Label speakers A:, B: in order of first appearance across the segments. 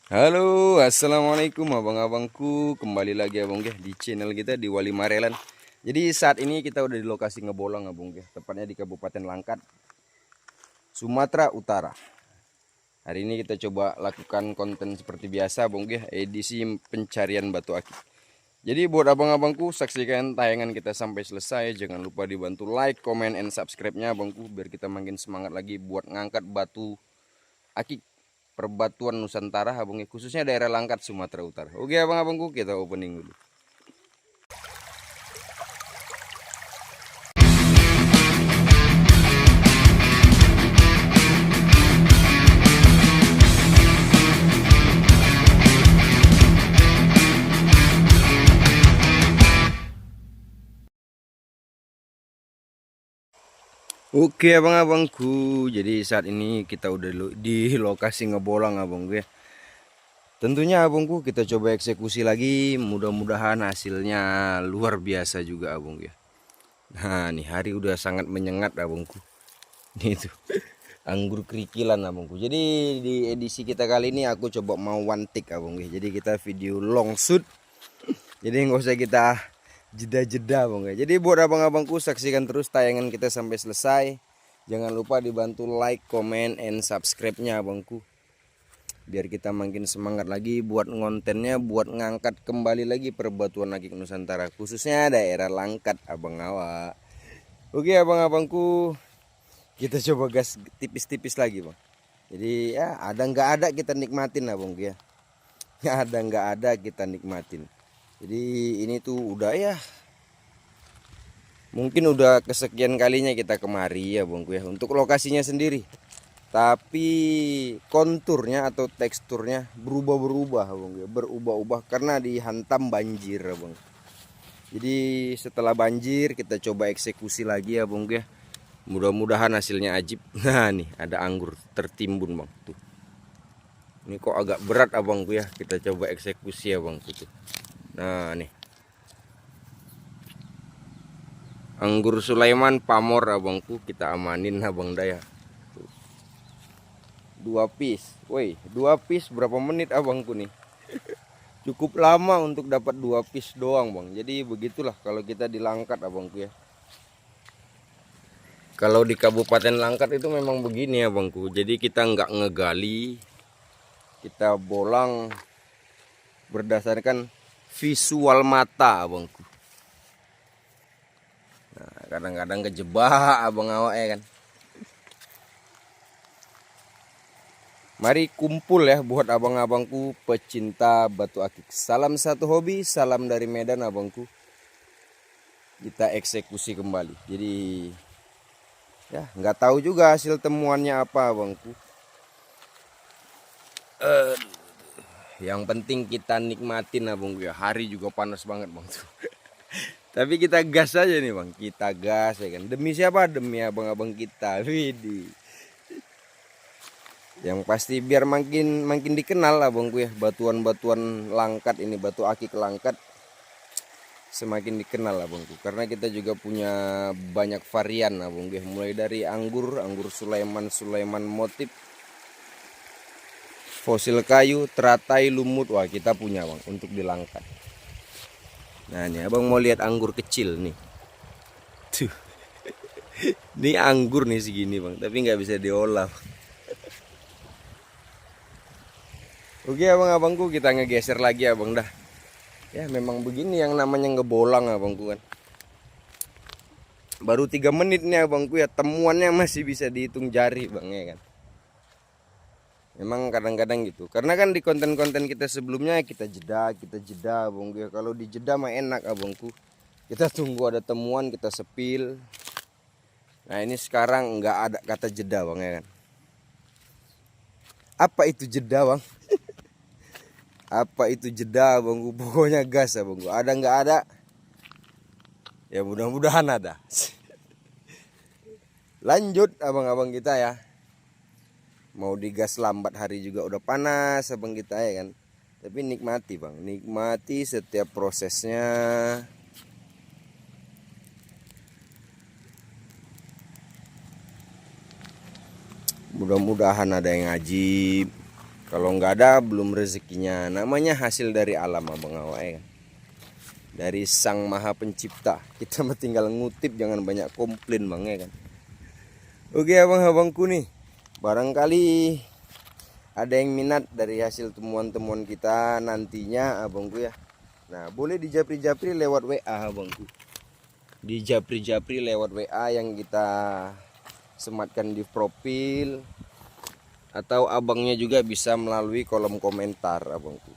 A: Halo, assalamualaikum abang-abangku. Kembali lagi abang ya di channel kita di Wali Marelan. Jadi saat ini kita udah di lokasi Ngebolang abang ya, tepatnya di Kabupaten Langkat, Sumatera Utara. Hari ini kita coba lakukan konten seperti biasa abang ya, edisi pencarian batu akik. Jadi buat abang-abangku, saksikan tayangan kita sampai selesai. Jangan lupa dibantu like, comment, and subscribe-nya abangku, biar kita makin semangat lagi buat ngangkat batu akik Perbatuan Nusantara abang ya, khususnya daerah Langkat Sumatera Utara. Oke abang-abangku, kita opening dulu. Oke abang-abangku, jadi saat ini kita udah di lokasi Ngebolang abang ya. Tentunya abangku kita coba eksekusi lagi, mudah-mudahan hasilnya luar biasa juga abang ya. Nah nih hari udah sangat menyengat abangku. Nih tuh anggur kerikilan abangku. Jadi di edisi kita kali ini aku coba mau one take abang ya. Jadi kita video long shoot. Jadi nggak usah kita jeda-jeda bang ya. Jadi buat abang-abangku, saksikan terus tayangan kita sampai selesai. Jangan lupa dibantu like, comment, and subscribe-nya abangku, biar kita makin semangat lagi buat kontennya, buat ngangkat kembali lagi perbatuan akik Nusantara, khususnya daerah Langkat abang awak. Oke abang-abangku, kita coba gas tipis-tipis lagi bang. Jadi ya ada nggak ada kita nikmatin abang ya. Ada nggak ada kita nikmatin. Jadi ini tuh udah ya, mungkin udah kesekian kalinya kita kemari ya bangku ya, untuk lokasinya sendiri. Tapi konturnya atau teksturnya berubah-berubah bang ya, berubah-ubah karena dihantam banjir bang. Jadi setelah banjir kita coba eksekusi lagi ya bang ya. Mudah-mudahan hasilnya ajib. Nah nih ada anggur tertimbun bang tuh. Ini kok agak berat abangku ya, kita coba eksekusi ya bang tuh. Nah nih anggur Sulaiman Pamor abangku, kita amanin abang daya. Dua piece, woi 2 piece berapa menit abangku nih? Cukup lama untuk dapat 2 piece doang bang. Jadi begitulah kalau kita di Langkat abangku ya. Kalau di Kabupaten Langkat itu memang begini ya bangku. Jadi kita nggak ngegali, kita bolang berdasarkan visual mata abangku. Nah, kadang-kadang kejebak abang awak ya kan. Mari kumpul ya buat abang-abangku pecinta batu akik. Salam satu hobi, salam dari Medan abangku. Kita eksekusi kembali. Jadi ya nggak tahu juga hasil temuannya apa abangku. Yang penting kita nikmatin abangku ya. Hari juga panas banget bang tuh. Tapi kita gas aja nih bang. Kita gas ya kan. Demi siapa? Demi abang-abang kita. Widih. Yang pasti biar makin dikenal lah bangku ya, batuan-batuan Langkat ini, batu akik Langkat semakin dikenal lah bangku, karena kita juga punya banyak varian lah bangku ya, mulai dari anggur Sulaiman motif, fosil kayu, teratai, lumut, wah kita punya bang untuk di Langkat. Nah ini abang mau lihat anggur kecil nih tuh. Ini anggur nih segini bang, tapi nggak bisa diolah. Oke abang-abangku, kita ngegeser lagi abang dah. Ya memang begini yang namanya ngebolang abangku kan. Baru 3 menit nih abangku ya, temuannya masih bisa dihitung jari bang ya kan. Memang kadang-kadang gitu. Karena kan di konten-konten kita sebelumnya kita jeda abangku ya. Kalau di jeda mah enak abangku. Kita tunggu ada temuan, kita sepil. Nah ini sekarang nggak ada kata jeda bang ya kan. Apa itu jeda bang? Apa itu jeda abangku? Pokoknya gas abangku. Ada nggak ada? Ya mudah-mudahan ada. Lanjut abang-abang kita ya. Mau digas lambat hari juga udah panas abang kita ya kan. Tapi nikmati bang, nikmati setiap prosesnya. Mudah-mudahan ada yang ajib. Kalau nggak ada belum rezekinya. Namanya hasil dari alam abang awak ya kan? Dari sang maha pencipta. Kita mah tinggal ngutip, jangan banyak komplain bang ya kan. Oke abang-abangku nih, barangkali ada yang minat dari hasil temuan-temuan kita nantinya abangku ya. Nah boleh dijapri-japri lewat WA abangku. Dijapri-japri lewat WA yang kita sematkan di profil. Atau abangnya juga bisa melalui kolom komentar abangku.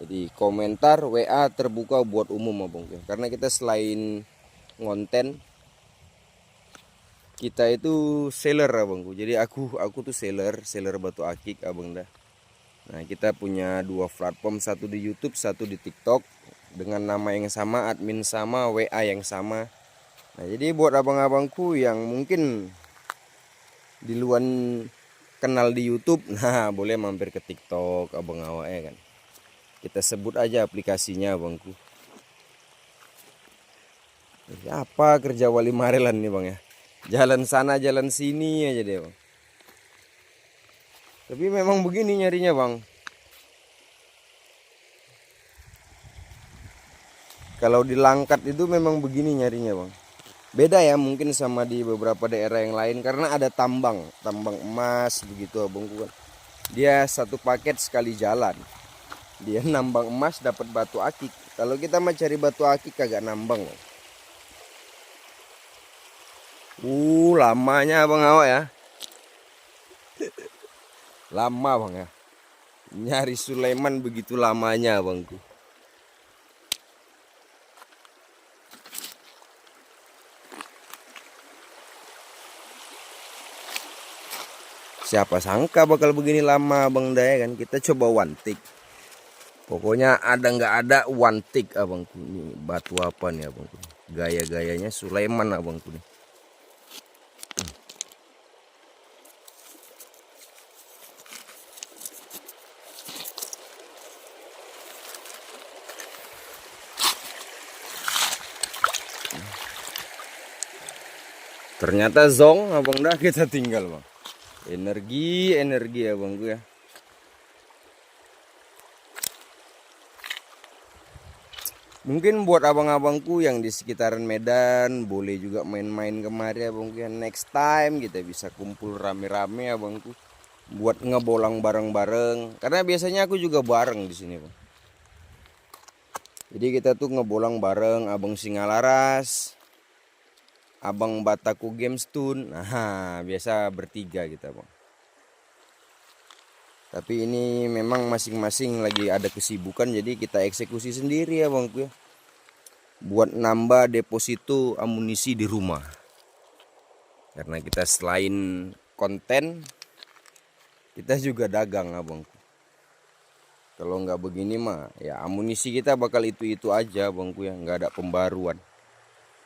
A: Jadi komentar WA terbuka buat umum abangku. Karena kita selain ngonten, kita itu seller abangku. Jadi aku tuh seller batu akik abang dah. Nah kita punya 2 platform, satu di YouTube, satu di TikTok dengan nama yang sama, admin sama, WA yang sama. Nah jadi buat abang-abangku yang mungkin di luar kenal di YouTube, nah boleh mampir ke TikTok abang awak ya kan. Kita sebut aja aplikasinya abangku. Apa kerja wali marelan nih bang ya? Jalan sana jalan sini aja deh bang. Tapi memang begini nyarinya bang. Kalau di Langkat itu memang begini nyarinya bang. Beda ya mungkin sama di beberapa daerah yang lain karena ada tambang emas begitu abangku kan. Dia satu paket sekali jalan. Dia nambang emas dapat batu akik. Kalau kita mau cari batu akik kagak nambang bang. Lamanya abang awak ya. Lama bang ya. Nyari Sulaiman begitu lamanya abangku. Siapa sangka bakal begini lama bang Daya kan. Kita coba one take. Pokoknya ada nggak ada one take abangku. Ini batu apa nih abangku. Gaya-gayanya Sulaiman abangku nih. Ternyata zong abang dah, kita tinggal bang. Energi abangku ya. Mungkin buat abang-abangku yang di sekitaran Medan boleh juga main-main kemari abangku ya. Next time kita bisa kumpul rame-rame abangku buat ngebolang bareng-bareng. Karena biasanya aku juga bareng di sini bang. Jadi kita tuh ngebolang bareng abang Singalaras, abang Bataku Gamestone. Nah biasa bertiga kita bang. Tapi ini memang masing-masing lagi ada kesibukan, jadi kita eksekusi sendiri ya bangku ya. Buat nambah deposito amunisi di rumah. Karena kita selain konten, kita juga dagang abangku. Kalau nggak begini mah ya amunisi kita bakal itu-itu aja bangku ya, nggak ada pembaruan.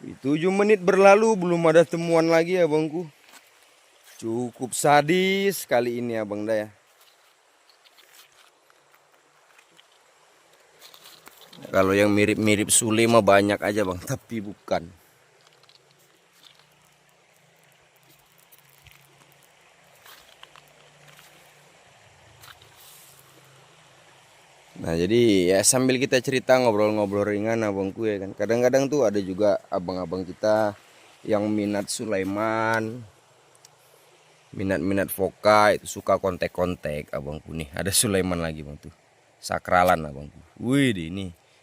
A: 7 menit berlalu belum ada temuan lagi ya bangku. Cukup sadis kali ini abang Daya. Kalau yang mirip-mirip Sule mah banyak aja bang, tapi bukan. Nah jadi ya sambil kita cerita ngobrol-ngobrol ringan abangku ya kan. Kadang-kadang tuh ada juga abang-abang kita yang minat Sulaiman, minat Foka, itu suka kontek-kontek abangku nih. Ada Sulaiman lagi bang tuh, sakralan abangku. Wih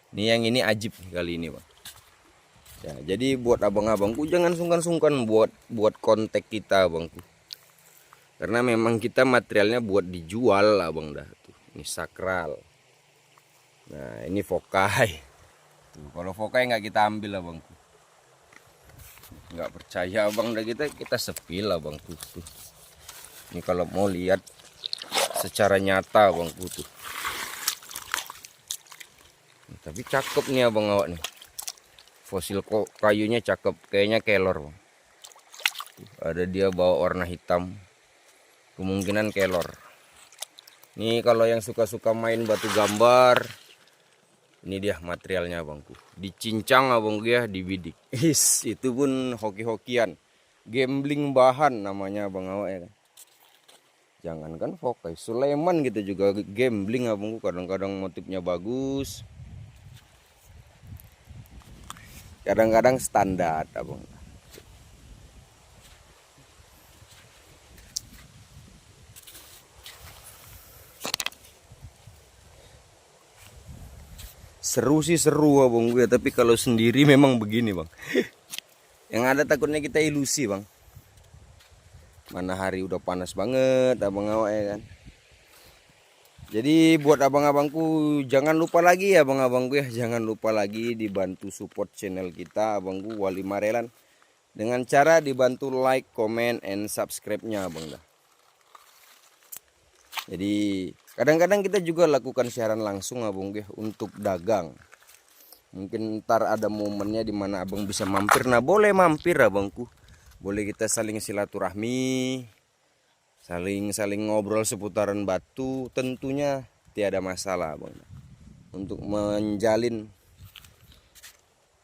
A: ini yang ini ajib kali ini bang. Ya, jadi buat abang-abangku jangan sungkan-sungkan buat kontak kita abangku. Karena memang kita materialnya buat dijual abang dah tuh. Ini sakral. Nah, ini fokai. Tuh, kalau fokai nggak kita ambil abangku. Nggak percaya abang dah kita sepil abangku tuh. Ini kalau mau lihat secara nyata abangku tuh. Tapi cakep nih abang awak nih. Fosil kayunya cakep, kayaknya kelor bang. Ada dia bawa warna hitam, kemungkinan kelor. Ini kalau yang suka-suka main batu gambar, ini dia materialnya abangku. Dicincang abangku ya, dibidik. Itu pun hoki-hokian, gambling bahan namanya abang awak ya kan. Jangankan Fokai, Sulaiman kita juga gambling abangku, kadang-kadang motifnya bagus, kadang-kadang standar abang. Seru sih seru abang gue, tapi kalau sendiri memang begini bang. Yang ada takutnya kita ilusi bang. Mana hari udah panas banget abang awak ya kan. Jadi buat abang-abangku jangan lupa lagi ya abang-abangku ya, jangan lupa lagi dibantu support channel kita abangku Wali Marelan dengan cara dibantu like, comment, and subscribe-nya abang dah. Jadi kadang-kadang kita juga lakukan siaran langsung abang ya untuk dagang. Mungkin ntar ada momennya dimana abang bisa mampir. Nah boleh mampir abangku, boleh kita saling silaturahmi, saling ngobrol seputaran batu, tentunya tiada masalah bang, untuk menjalin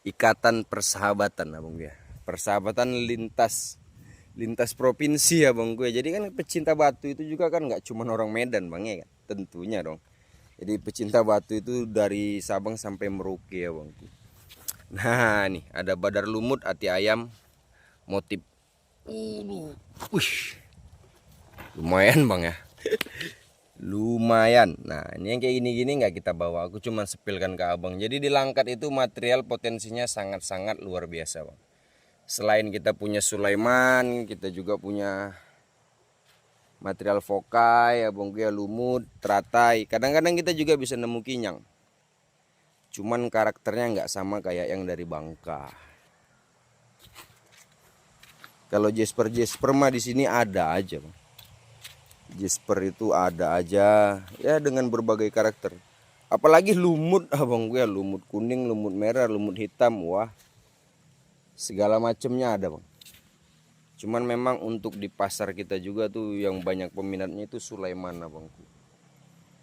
A: ikatan persahabatan abang ya, persahabatan lintas provinsi ya bang gue. Jadi kan pecinta batu itu juga kan nggak cuma orang Medan bang ya kan, tentunya dong. Jadi pecinta batu itu dari Sabang sampai Merauke ya bang. Nah nih ada badar lumut hati ayam motif. Wih, lumayan bang ya. Lumayan. Nah ini yang kayak gini-gini nggak kita bawa, aku cuma sepilkan ke abang. Jadi di Langkat itu material potensinya sangat-sangat luar biasa bang. Selain kita punya Sulaiman, kita juga punya material Fokai, abang ya, lumut, teratai. Kadang-kadang kita juga bisa nemu kinyang. Cuman karakternya nggak sama kayak yang dari Bangka. Kalau Jasper mah di sini ada aja bang. Jasper itu ada aja ya dengan berbagai karakter. Apalagi lumut abang gue, lumut kuning, lumut merah, lumut hitam, wah segala macamnya ada bang. Cuman memang untuk di pasar kita juga tuh yang banyak peminatnya itu Sulaiman abangku.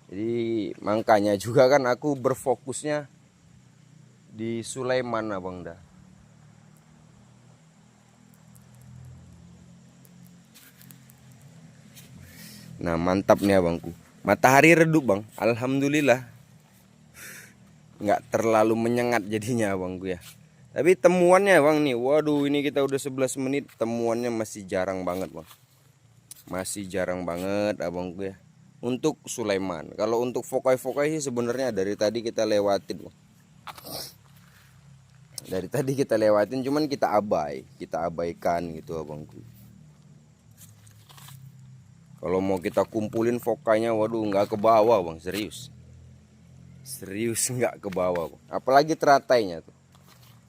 A: Jadi makanya juga kan aku berfokusnya di Sulaiman abang dah. Nah mantap nih abangku, matahari redup bang, alhamdulillah nggak terlalu menyengat jadinya abangku ya. Tapi temuannya bang nih, waduh ini kita udah 11 menit temuannya masih jarang banget bang, masih jarang banget abangku ya untuk Sulaiman. Kalau untuk Fokai sih sebenarnya dari tadi kita lewatin bang, dari tadi kita lewatin, cuman kita abaikan gitu abangku. Kalau mau kita kumpulin Fokainya, waduh nggak ke bawah bang, serius nggak ke bawah bang. Apalagi teratainya tuh.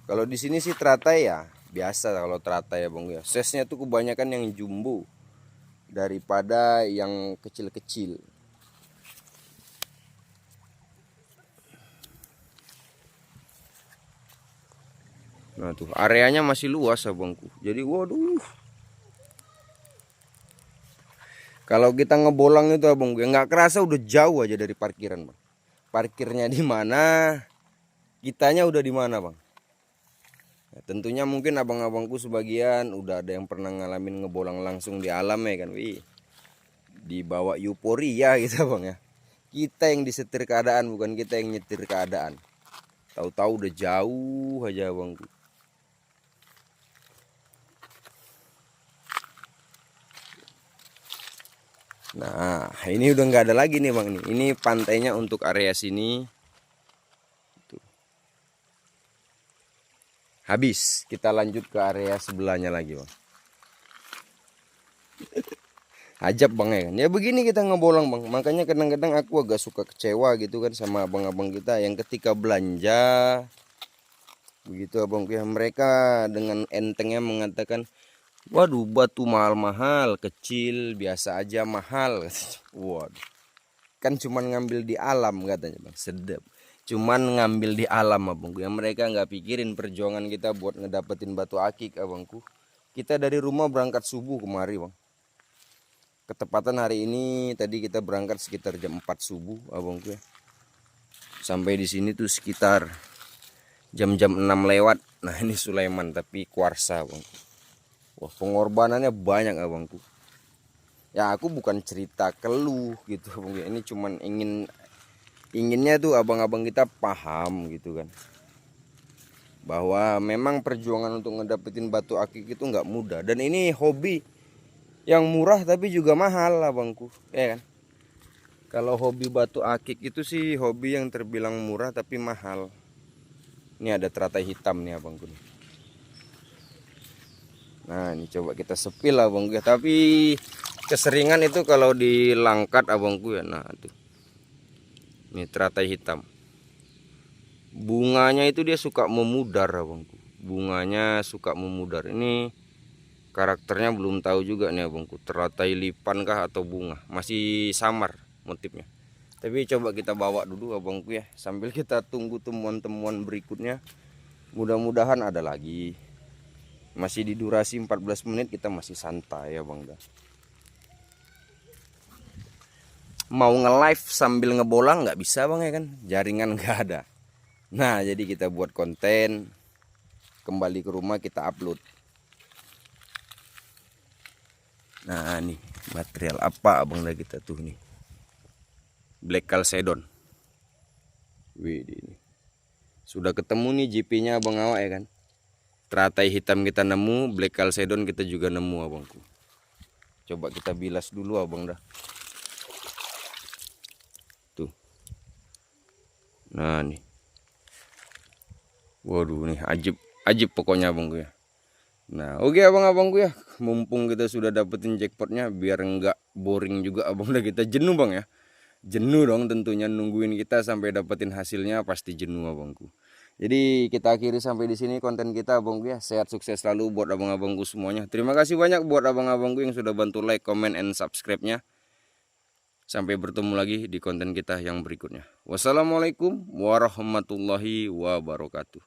A: Kalau di sini sih teratai ya biasa, kalau teratai ya bang ya. Size-nya tuh kebanyakan yang jumbo daripada yang kecil-kecil. Nah tuh areanya masih luas abangku. Jadi waduh. Kalau kita ngebolang itu abang gue nggak kerasa udah jauh aja dari parkiran bang. Parkirnya di mana, kitanya udah di mana bang. Nah, tentunya mungkin abang-abangku sebagian udah ada yang pernah ngalamin ngebolang langsung di alam ya kan, wih. Dibawa euforia gitu bang ya. Kita yang disetir keadaan, bukan kita yang nyetir keadaan. Tahu-tahu udah jauh aja abangku. Nah ini udah nggak ada lagi nih bang nih. Ini pantainya untuk area sini. Tuh. Habis, kita lanjut ke area sebelahnya lagi bang. Ajab bang ya kan. Ya begini kita ngebolang bang. Makanya kadang-kadang aku agak suka kecewa gitu kan sama abang-abang kita yang ketika belanja begitu abang ya, mereka dengan entengnya mengatakan, waduh batu mahal-mahal, kecil biasa aja mahal. Waduh, kan cuman ngambil di alam katanya bang, sedap. Cuman ngambil di alam abangku, yang mereka nggak pikirin perjuangan kita buat ngedapetin batu akik abangku. Kita dari rumah berangkat subuh kemari bang. Ketepatan hari ini tadi kita berangkat sekitar jam 4 subuh abangku ya. Sampai di sini tuh sekitar jam-jam 6 lewat. Nah ini Sulaiman tapi kuarsa abangku. Wah pengorbanannya banyak abangku. Ya aku bukan cerita keluh gitu abang ya, ini cuman inginnya tuh abang-abang kita paham gitu kan, bahwa memang perjuangan untuk ngedapetin batu akik itu nggak mudah, dan ini hobi yang murah tapi juga mahal abangku, ya kan. Kalau hobi batu akik itu sih hobi yang terbilang murah tapi mahal. Ini ada teratai hitam nih abangku nih. Nah ini coba kita sepil abangku ya, tapi keseringan itu kalau di langkat abangku ya. Nah tuh, ini teratai hitam, bunganya itu dia suka memudar abangku, bunganya suka memudar. Ini karakternya belum tahu juga nih abangku, teratai lipan kah atau bunga, masih samar motifnya. Tapi coba kita bawa dulu abangku ya, sambil kita tunggu temuan-temuan berikutnya. Mudah-mudahan ada lagi. Masih di durasi 14 menit, kita masih santai ya bang. Mau nge-live sambil ngebolang nggak bisa bang ya kan, jaringan nggak ada. Nah jadi kita buat konten, kembali ke rumah kita upload. Nah nih material apa abang dah kita tuh nih, Black Chalcedon. Wih ini sudah ketemu nih JP-nya abang awak ya kan. Teratai hitam kita nemu, Black Chalcedon kita juga nemu abangku. Coba kita bilas dulu abang dah. Tuh. Nah nih. Waduh nih ajib pokoknya abangku ya. Nah oke abang-abangku ya, mumpung kita sudah dapetin jackpotnya, biar enggak boring juga abang dah, kita jenuh bang ya. Jenuh dong tentunya nungguin kita sampai dapetin hasilnya, pasti jenuh abangku. Jadi kita akhiri sampai di sini konten kita abangku ya. Sehat sukses selalu buat abang-abangku semuanya. Terima kasih banyak buat abang-abangku yang sudah bantu like, comment, and subscribe-nya. Sampai bertemu lagi di konten kita yang berikutnya. Wassalamualaikum warahmatullahi wabarakatuh.